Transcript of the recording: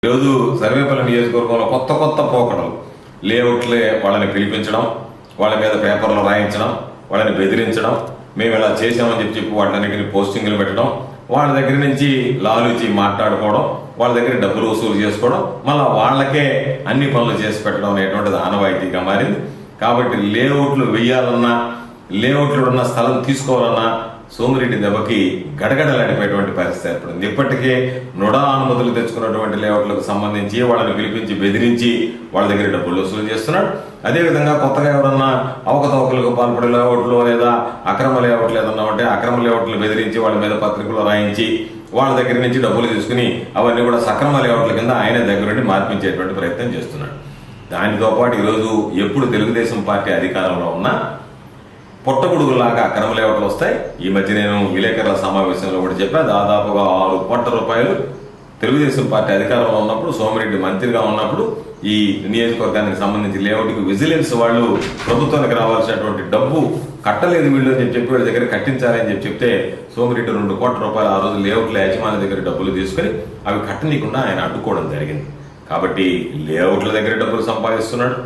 ఈరోజు సర్వేపల్లి నియోజకవర్గంలో కొత్త కొత్త పోకడలు లేఅవుట్లే వాళ్ళని పిలిపించడం, వాళ్ళ మీద పేపర్లు రాయించడం, వాళ్ళని బెదిరించడం, మేము ఇలా చేసామని చెప్పి వాటిని పోస్టింగ్లు పెట్టడం, వాళ్ళ దగ్గర నుంచి లాలూచి మాట్లాడుకోవడం, వాళ్ళ దగ్గర డబ్బులు వసూలు చేసుకోవడం, మళ్ళీ వాళ్ళకే అన్ని పనులు చేసి పెట్టడం అనేటువంటిది ఆనవాయితీగా మారింది. కాబట్టి లేఅవుట్లు వేయాలన్నా, లేఅవుట్లో ఉన్న స్థలం తీసుకోవాలన్నా సోమిరెడ్డి దెబ్బకి గడగడలాడిపోయేటువంటి పరిస్థితి ఏర్పడింది. ఇప్పటికే నుడా అనుమతులు తెచ్చుకున్నటువంటి లేఅవుట్లకు సంబంధించి వాళ్ళని పిలిపించి బెదిరించి వాళ్ళ దగ్గర డబ్బులు వసూలు చేస్తున్నాడు. అదేవిధంగా కొత్తగా ఎవరన్నా అవకతవకలకు పాల్పడే లేఅవుట్లు లేదా అక్రమ లేఅవుట్లు ఏదన్నా ఉంటే అక్రమ లేఅవుట్లు బెదిరించి వాళ్ళ మీద పత్రికలు రాయించి వాళ్ళ దగ్గర నుంచి డబ్బులు తీసుకుని అవన్నీ కూడా సక్రమ లేఅవుట్ల కింద ఆయన దగ్గరుండి మార్పించేటువంటి ప్రయత్నం చేస్తున్నాడు. దానితో పాటు ఈరోజు ఎప్పుడు తెలుగుదేశం పార్టీ అధికారంలో ఉన్నా పొట్టగొడుగులాగా అక్రమ లేఅవుట్లు వస్తాయి. ఈ మధ్య నేను విలేకరుల సమావేశంలో కూడా చెప్పా, దాదాపుగా 6 కోట్ల రూపాయలు తెలుగుదేశం పార్టీ అధికారంలో ఉన్నప్పుడు, సోమిరెడ్డి మంత్రిగా ఉన్నప్పుడు ఈ నియోజకవర్గానికి సంబంధించి లేఅవుట్కి విజిలెన్స్ వాళ్ళు ప్రభుత్వానికి రావాల్సినటువంటి డబ్బు కట్టలేదు వీళ్ళు అని చెప్పి వీళ్ళ దగ్గర కట్టించాలని చెప్తే సోమిరెడ్డి 2 కోట్ల రూపాయలు ఆ రోజు లేఅవుట్ల యాజమాన్య దగ్గర డబ్బులు తీసుకుని అవి కట్టనీయకుండా ఆయన అడ్డుకోవడం జరిగింది. కాబట్టి లేఅవుట్ల దగ్గర డబ్బులు సంపాదిస్తున్నాడు.